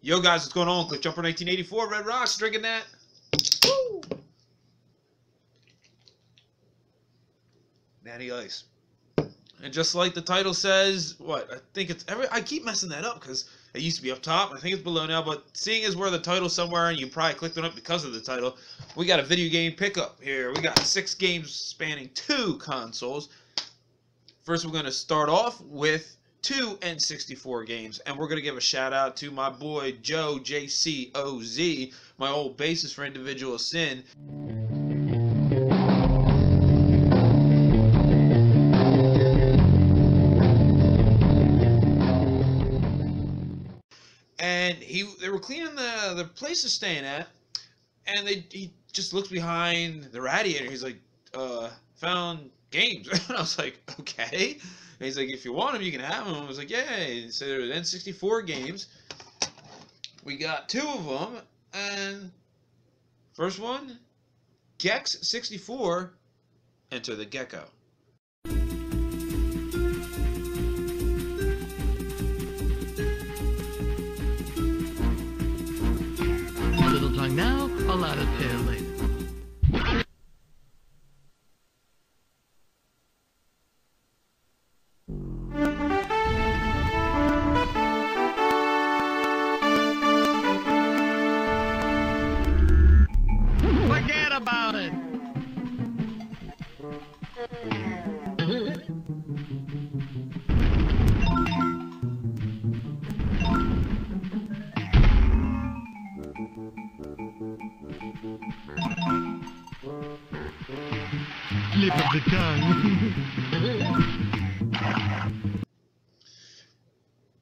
Yo guys, what's going on? Cliff Jumper 1984, Red Rocks, drinking that. Woo! Natty Ice. And just like the title says, I think it's I keep messing that up because it used to be up top. I think it's below now, but seeing as we're the title somewhere and you probably clicked on it because of the title, we got a video game pickup here. We got 6 games spanning 2 consoles. First, we're going to start off with 2 N64 games, and we're going to give a shout out to my boy Joe JCOZ, my old bassist for Individual Sin. And they were cleaning the place they're staying at, and he just looks behind the radiator. He's like, found games. And I was like, okay. And he's like, if you want them, you can have them. I was like, yay. So there was N64 games. We got 2 of them. And first one, Gex 64, Enter the Gecko. A little tongue now, a lot of tail later. Forget about it. Slip of the tongue.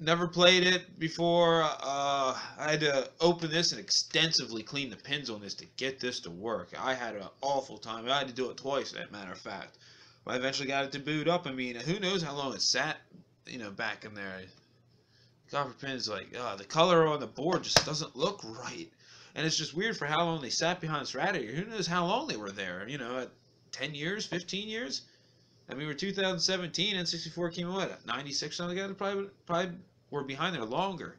Never played it before. I had to open this and extensively clean the pins on this to get this to work. I had an awful time. I had to do it twice, as a matter of fact. But I eventually got it to boot up. I mean, who knows how long it sat, back in there. Copper pins, like, the color on the board just doesn't look right. And it's just weird for how long they sat behind this radiator. Who knows how long they were there, at 10 years, 15 years? I mean, we're 2017, N64 came out at 96, something like that. Probably were behind there longer.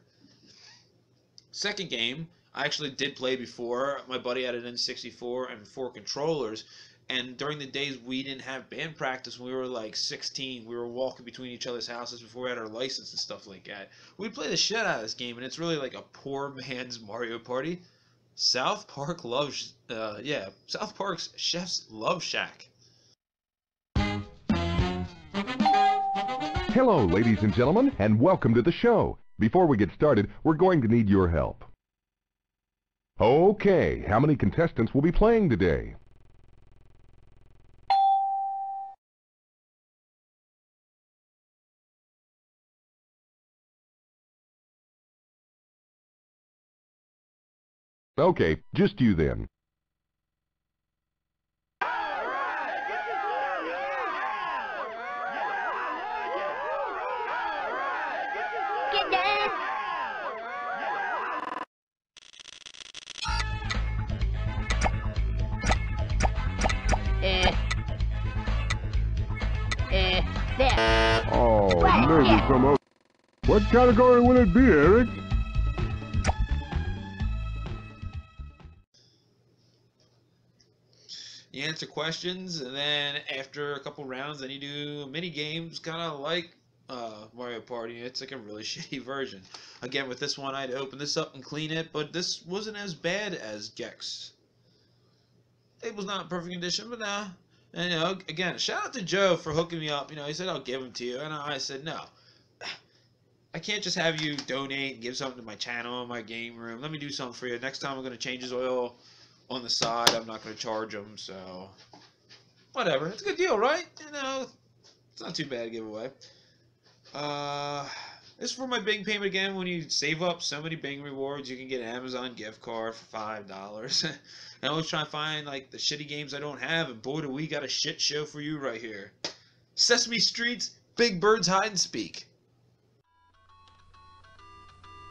Second game, I actually did play before. My buddy had an N64 and 4 controllers, and during the days we didn't have band practice when we were like 16. We were walking between each other's houses before we had our license and stuff like that. We'd play the shit out of this game, and it's really like a poor man's Mario Party. South Park loves, South Park's Chef's Love Shack. Hello, ladies and gentlemen, and welcome to the show. Before we get started, we're going to need your help. Okay, how many contestants will be playing today? Okay, just you then. Get down! There. Oh, maybe some other... What category will it be, Eric? You answer questions, and then after a couple rounds, then you do mini games, kind of like Mario Party. It's like a really shitty version. Again, with this one, I had to open this up and clean it, but this wasn't as bad as Gex. It was not in perfect condition, but nah. And again, shout out to Joe for hooking me up. He said I'll give them to you, and I said no. I can't just have you donate and give something to my channel, my game room. Let me do something for you. Next time I'm going to change his oil on the side. I'm not going to charge him, so whatever. It's a good deal, right? It's not too bad to give away. This is for my Bing payment again. When you save up so many Bing rewards, you can get an Amazon gift card for $5. I always try to find like the shitty games I don't have, and boy, do we got a shit show for you right here. Sesame Street's Big Bird's Hide and Speak.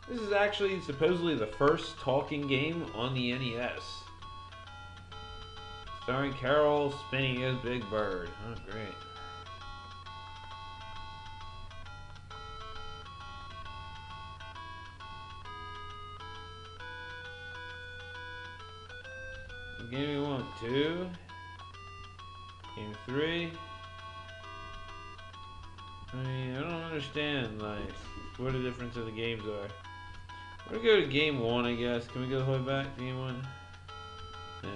This is actually supposedly the first talking game on the NES. Starring Carol spinning as Big Bird. Oh, great. Game 1, 2. Game 3. I mean, I don't understand, like, what the difference of the games are. We're gonna go to game 1, I guess. Can we go the whole way back to game 1? Yeah.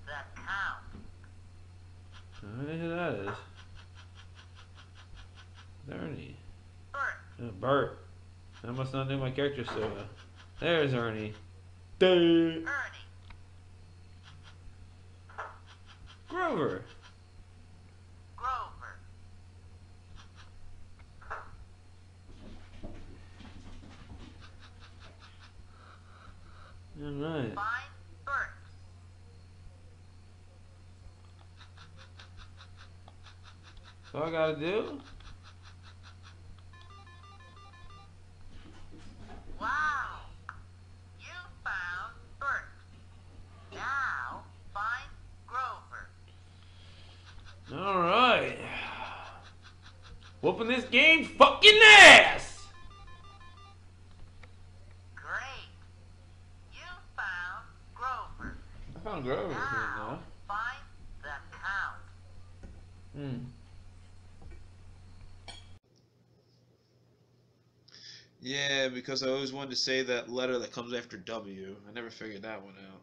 The cow. I don't know who that is. Ernie. Bert. Bert. I must not know my character so well. There's Ernie. Ernie. Grover. Grover. Alright. Find Bert. So I gotta do? Wow. You found Bert. Now find Grover. Alright. Whooping this game's fucking ass! Great. You found Grover. I found Grover here Now now. find the cow. Yeah, because I always wanted to say that letter that comes after W. I never figured that one out.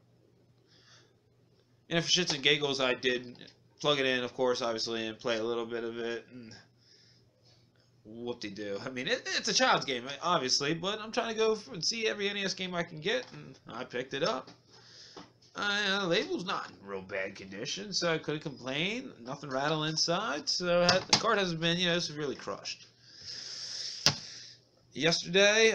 And for shits and giggles, I did plug it in, of course, obviously, and play a little bit of it. And whoop-de-doo. I mean, it's a child's game, obviously, but I'm trying to go and see every NES game I can get, and I picked it up. The label's not in real bad condition, so I couldn't complain. Nothing rattle inside, so the card hasn't been, severely crushed. Yesterday,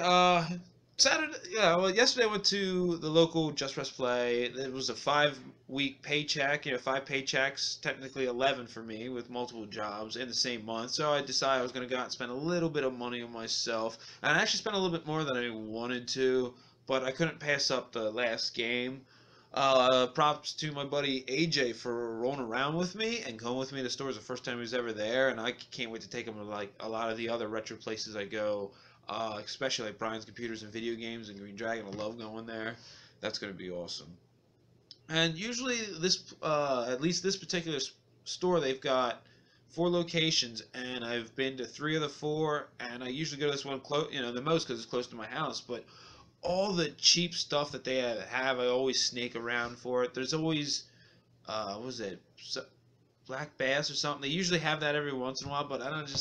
yesterday I went to the local Just Press Play. It was a 5-week paycheck, 5 paychecks, technically 11 for me, with multiple jobs in the same month. So I decided I was going to go out and spend a little bit of money on myself. And I actually spent a little bit more than I wanted to, but I couldn't pass up the last game. Props to my buddy AJ for rolling around with me and going with me to the stores the first time he was ever there. And I can't wait to take him to like a lot of the other retro places I go. Especially like Brian's Computers and Video Games and Green Dragon. I love going there. That's going to be awesome. And usually this, at least this particular store, they've got 4 locations, and I've been to 3 of the 4, and I usually go to this one the most because it's close to my house. But all the cheap stuff that they have, I always snake around for it. There's always, what was it? Black bass or something. They usually have that every once in a while, but I don't want to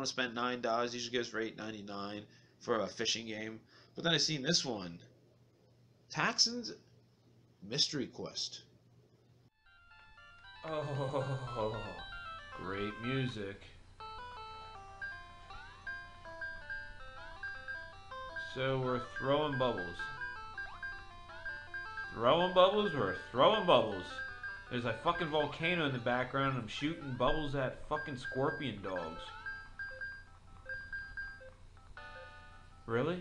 spend $9. It usually goes for $8.99 for a fishing game. But then I seen this one, Taxon's Mystery Quest. Oh, great music. So we're throwing bubbles. Throwing bubbles? We're throwing bubbles. There's a fucking volcano in the background, and I'm shooting bubbles at fucking scorpion dogs. Really?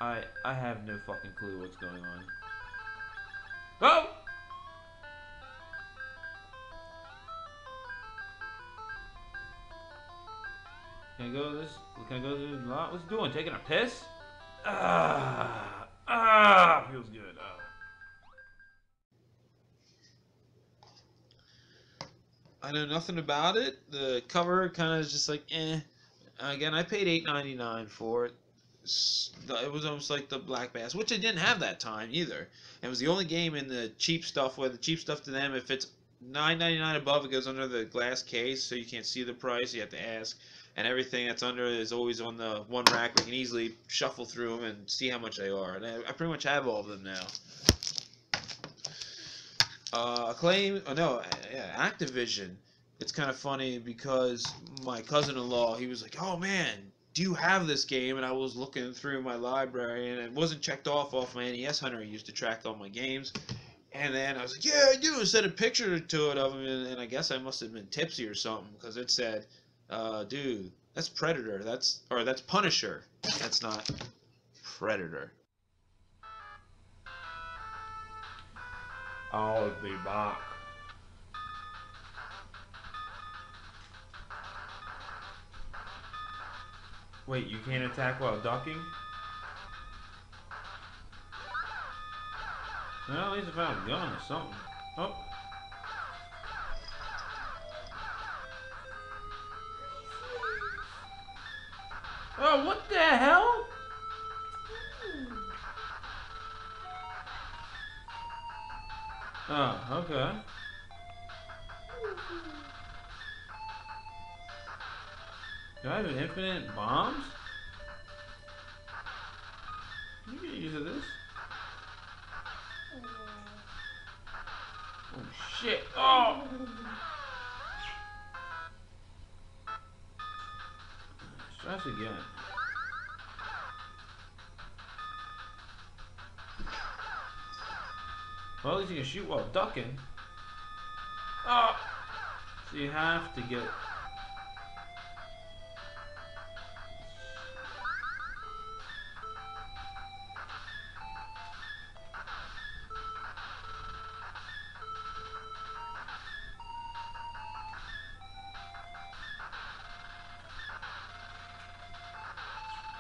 I have no fucking clue what's going on. Oh! Can I go to this? Can I go to the lot? What's it doing? Taking a piss? Feels good. I know nothing about it. The cover kind of is just like, eh. Again, I paid $8.99 for it. It was almost like the Black Bass, which I didn't have that time either. It was the only game in the cheap stuff where the cheap stuff to them, if it's $9.99 above, it goes under the glass case, so you can't see the price. You have to ask. And everything that's under it is always on the one rack. We can easily shuffle through them and see how much they are. And I pretty much have all of them now. Activision. It's kind of funny because my cousin-in-law, he was like, "Oh man, do you have this game?" And I was looking through my library, and it wasn't checked off my NES Hunter I used to track all my games. And then I was like, "Yeah, I do." I sent a picture to it of him, and I guess I must have been tipsy or something because it said, "Dude, that's Predator. That's Punisher. That's not Predator." I'll be back. Wait, you can't attack while ducking? Well, at least I found a gun or something. Oh. Oh, what the hell? Oh, okay. Do I have infinite bombs? Can you get use of this? Oh shit! Oh! Let's try this again. Well, at least you can shoot while ducking. Oh! So you have to get...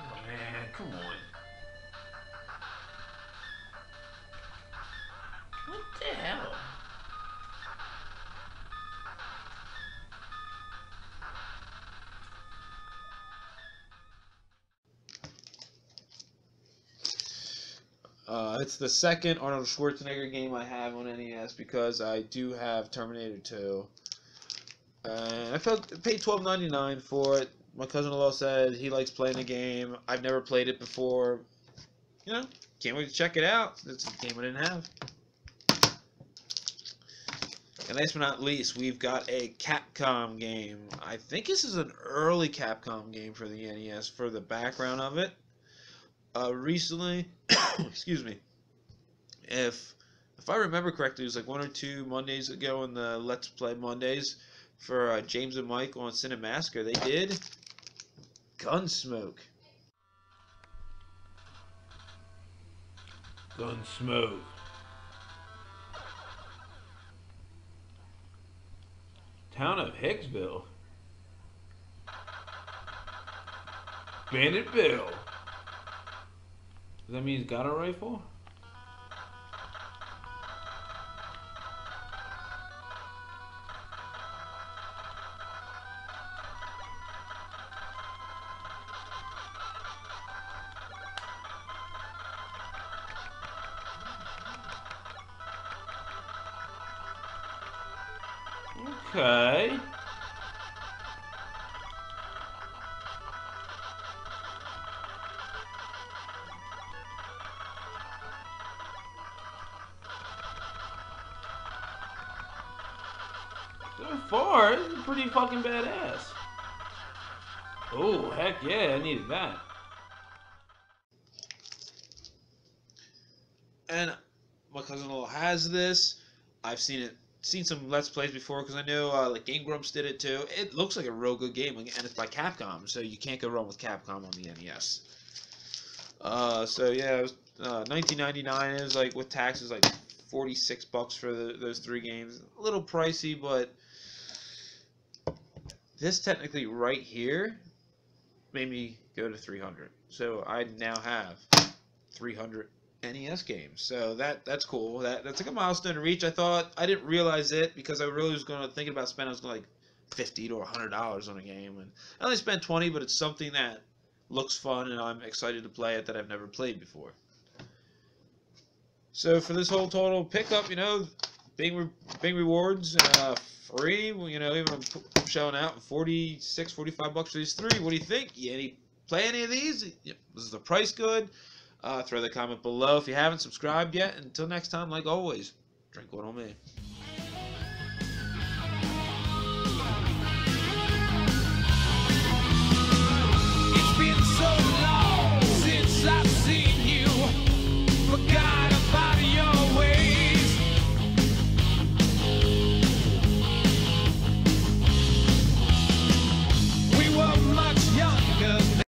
Oh man, come on. What the hell? It's the second Arnold Schwarzenegger game I have on NES because I do have Terminator 2. I paid $12.99 for it. My cousin-in-law said he likes playing the game. I've never played it before. You know, can't wait to check it out. It's a game I didn't have. And last but not least, we've got a Capcom game. I think this is an early Capcom game for the NES for the background of it. Recently, excuse me, if I remember correctly, it was like 1 or 2 Mondays ago in the Let's Play Mondays for James and Mike on Cinemassacre, they did Gunsmoke. Gunsmoke. Town of Hicksville. Bandit Bill. Does that mean he's got a rifle? Okay. So far, this is pretty fucking badass. Oh, heck yeah, I needed that. And my cousin-in-law has this. I've seen some Let's Plays before because I know like Game Grumps did it too. It looks like a real good game, and it's by Capcom, so you can't go wrong with Capcom on the NES. So yeah, it was $19.99 is like with taxes like $46 for those 3 games. A little pricey, but this technically right here made me go to 300. So I now have 300 NES games. So that's cool. That's like a milestone to reach. I didn't realize it because I really was thinking about spending. I was going like $50 to $100 on a game, and I only spent 20, but it's something that looks fun and I'm excited to play it that I've never played before. So for this whole total pickup, you know, big rewards, free. You know, even I'm shelling out $45 for these 3. What do you think? You play any of these? Was the price good? Throw the comment below if you haven't subscribed yet. Until next time, like always, drink one on me.